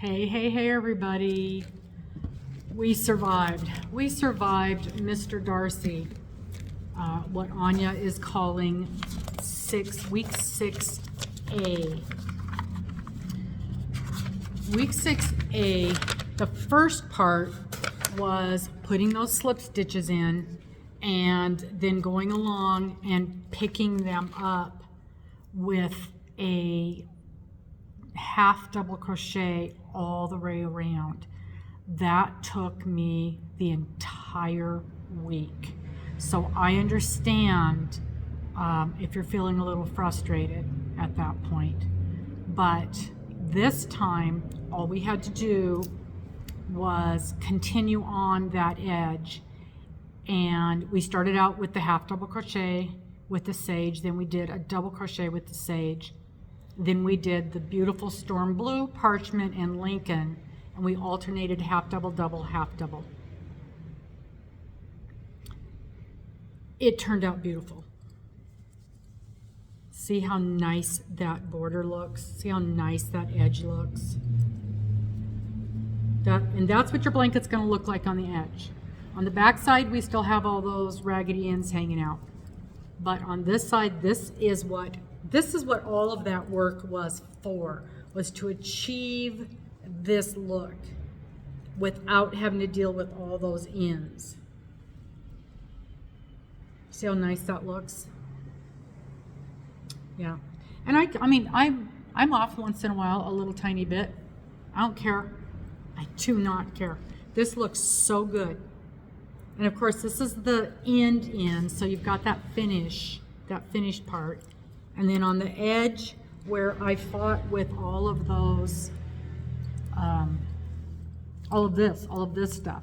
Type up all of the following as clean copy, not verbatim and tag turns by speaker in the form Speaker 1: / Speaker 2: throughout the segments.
Speaker 1: Hey, everybody. We survived. We survived Mr. Darcy, what Anja is calling week 6A. Week 6A, the first part was putting those slip stitches in and then going along and picking them up with a half double crochet all the way around. That took me the entire week. So I understand if you're feeling a little frustrated at that point. But this time, all we had to do was continue on that edge. And we started out with the half double crochet with the sage, then we did a double crochet with the sage. Then we did the beautiful storm blue, parchment, and Lincoln, and we alternated half double, double, half double. It turned out beautiful. See how nice that border looks? See how nice that edge looks? And that's what your blanket's going to look like on the edge. On the back side, we still have all those raggedy ends hanging out. But on this side, this is what all of that work was for, was to achieve this look without having to deal with all those ends. See how nice that looks? Yeah. And I mean, I'm off once in a while, a little tiny bit. I don't care. I do not care. This looks so good. And of course, this is the end, so you've got that finished part. And then on the edge where I fought with all of those, all of this stuff.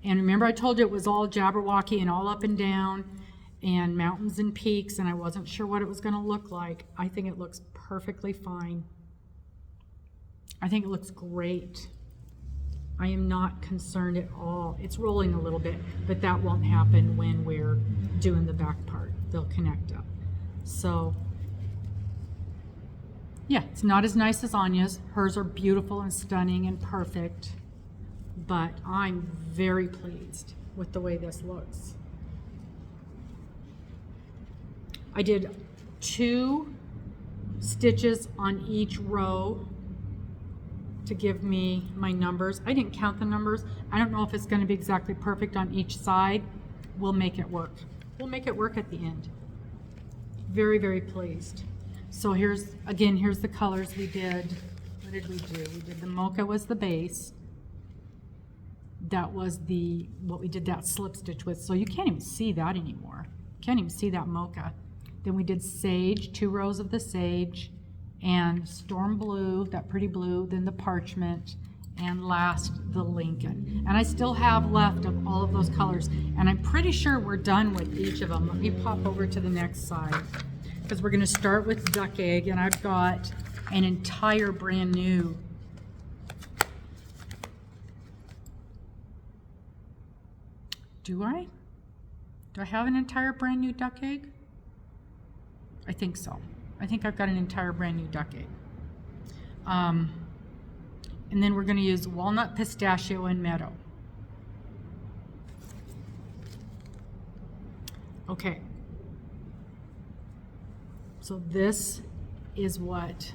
Speaker 1: And remember I told you it was all Jabberwocky and all up and down and mountains and peaks, and I wasn't sure what it was going to look like. I think it looks perfectly fine. I think it looks great. I am not concerned at all. It's rolling a little bit, but that won't happen when we're doing the back part. They'll connect up. So yeah, it's not as nice as Anja's. Hers are beautiful and stunning and perfect, but I'm very pleased with the way this looks. I did 2 stitches on each row to give me my numbers. I didn't count the numbers. I don't know if it's going to be exactly perfect on each side. We'll make it work. We'll make it work at the end. Very, very pleased. So here's the colors we did. What did we do? We did the mocha was the base. That was what we did that slip stitch with. So you can't even see that anymore. Can't even see that mocha. Then we did sage, 2 rows of the sage, and storm blue, that pretty blue, then the parchment, and last the Lincoln. And I still have left of all of those colors, and I'm pretty sure we're done with each of them. Let me pop over to the next side, because we're going to start with duck egg, and I've got an entire brand new do I have an entire brand new duck egg? I think so. I think I've got an entire brand new duck egg. And then we're going to use walnut, pistachio, and meadow. Okay. So this is what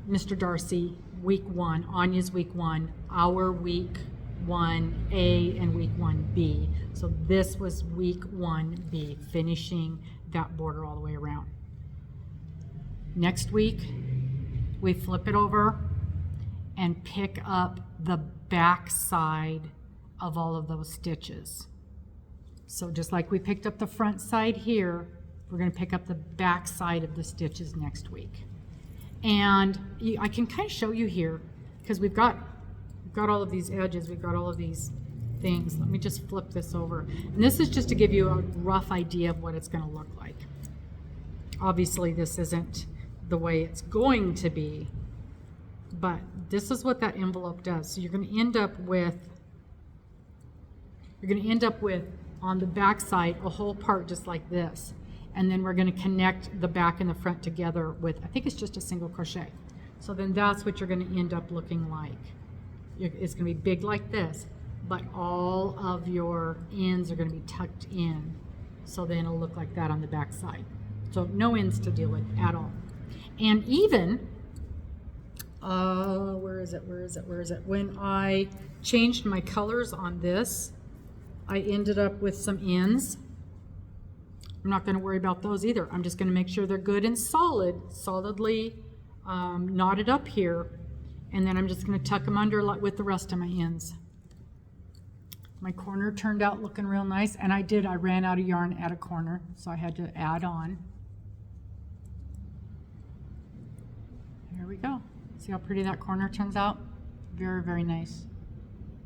Speaker 1: Mr. Darcy, week 1, Anja's week 1, our week 1A and week 1B. So this was week 1B, finishing that border all the way around. Next week, we flip it over and pick up the back side of all of those stitches. So just like we picked up the front side here, we're going to pick up the back side of the stitches next week. And I can kind of show you here, because we've got all of these edges, we've got all of these things. Let me just flip this over. And this is just to give you a rough idea of what it's going to look like. Obviously, this isn't the way it's going to be, but this is what that envelope does. So you're going to end up with on the back side a whole part just like this. and then we're going to connect the back and the front together with, I think it's just a single crochet. So then that's what you're going to end up looking like. It's going to be big like this, but all of your ends are going to be tucked in. So then it'll look like that on the back side. So no ends to deal with at all. And even, where is it? When I changed my colors on this, I ended up with some ends. I'm not going to worry about those either. I'm just going to make sure they're good and solidly knotted up here. And then I'm just going to tuck them under with the rest of my ends. My corner turned out looking real nice, and I ran out of yarn at a corner, so I had to add on. Here we go. See how pretty that corner turns out? Very, very nice.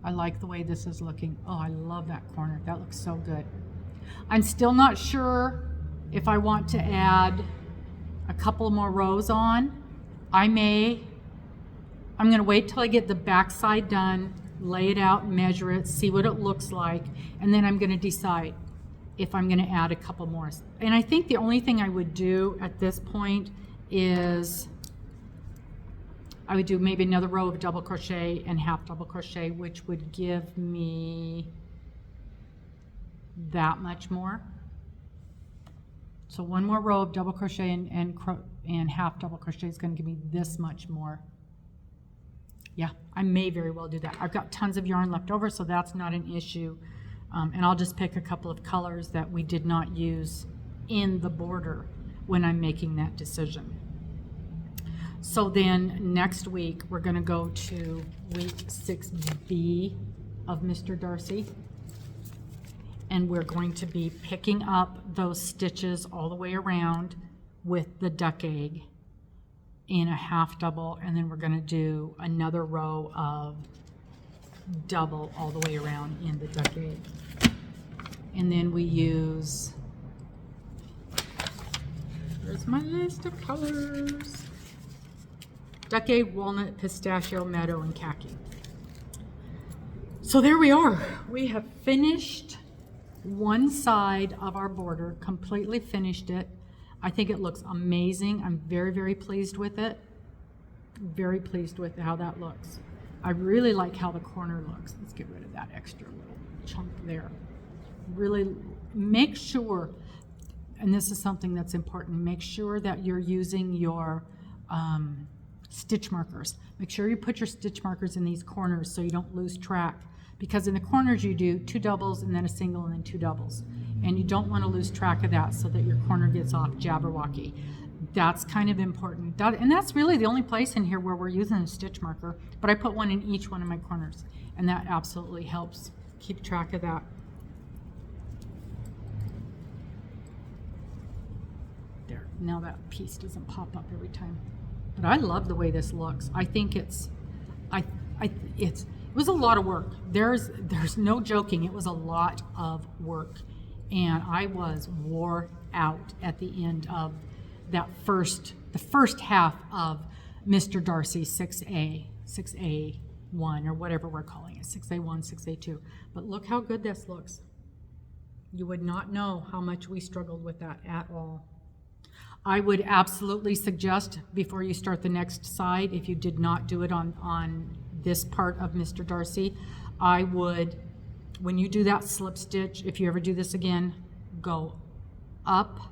Speaker 1: I like the way this is looking. Oh, I love that corner. That looks so good. I'm still not sure if I want to add a couple more rows on. I'm going to wait till I get the back side done, lay it out, measure it, see what it looks like, and then I'm going to decide if I'm going to add a couple more. And I think the only thing I would do at this point is I would do maybe another row of double crochet and half double crochet, which would give me that much more. So one more row of double crochet and half double crochet is going to give me this much more. Yeah, I may very well do that. I've got tons of yarn left over, so that's not an issue. And I'll just pick a couple of colors that we did not use in the border when I'm making that decision. So then next week, we're going to go to week 6B of Mr. Darcy. And we're going to be picking up those stitches all the way around with the duck egg in a half double, and then we're going to do another row of double all the way around in the duck egg. And then we use, here's my list of colors: duck egg, walnut, pistachio, meadow, and khaki. So there we are. We have finished one side of our border, completely finished it. I think it looks amazing. I'm very, very pleased with it. Very pleased with how that looks. I really like how the corner looks. Let's get rid of that extra little chunk there. Really make sure, and this is something that's important, make sure that you're using your stitch markers. Make sure you put your stitch markers in these corners so you don't lose track. Because in the corners you do 2 doubles and then a single and then 2 doubles. And you don't want to lose track of that so that your corner gets off Jabberwocky. That's kind of important. And that's really the only place in here where we're using a stitch marker, but I put one in each one of my corners, and that absolutely helps keep track of that. There, now that piece doesn't pop up every time. But I love the way this looks. I think it was a lot of work. There's no joking. It was a lot of work. And I was wore out at the end of the first half of Mr. Darcy 6A1, or whatever we're calling it, 6A1, 6A2. But look how good this looks. You would not know how much we struggled with that at all. I would absolutely suggest, before you start the next side, if you did not do it on this part of Mr. Darcy, I would, when you do that slip stitch, if you ever do this again, go up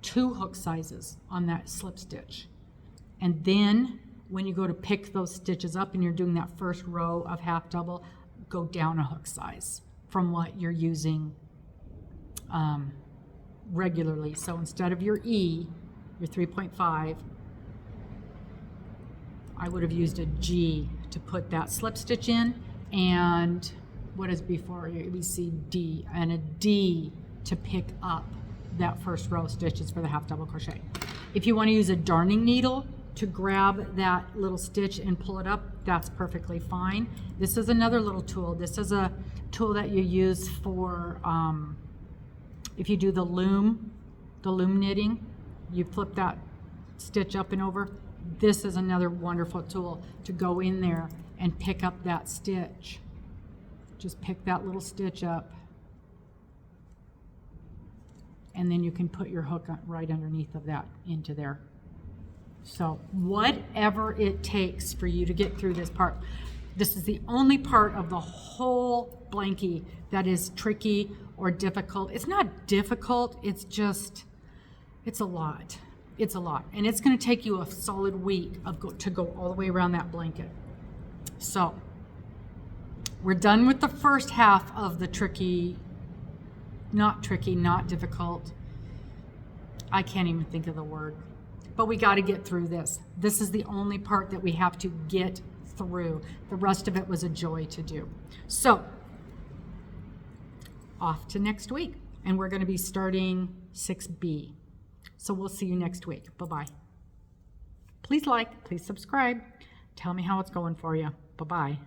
Speaker 1: 2 hook sizes on that slip stitch. And then when you go to pick those stitches up and you're doing that first row of half double, go down a hook size from what you're using regularly. So instead of your E, your 3.5, I would have used a G to put that slip stitch in, and what is before your ABC D, and a D to pick up that first row of stitches for the half double crochet. If you want to use a darning needle to grab that little stitch and pull it up, that's perfectly fine. This is another little tool. This is a tool that you use for if you do the loom knitting, you flip that stitch up and over. This is another wonderful tool to go in there and pick up that stitch. Just pick that little stitch up and then you can put your hook right underneath of that into there. So whatever it takes for you to get through this part. This is the only part of the whole blankie that is tricky or difficult. It's not difficult, it's just, it's a lot. It's a lot. And it's gonna take you a solid week to go all the way around that blanket. So we're done with the first half of the tricky, not difficult. I can't even think of the word. But we got to get through this. This is the only part that we have to get through. The rest of it was a joy to do. So, off to next week. And we're going to be starting 6B. So we'll see you next week. Bye-bye. Please like, please subscribe. Tell me how it's going for you. Bye-bye.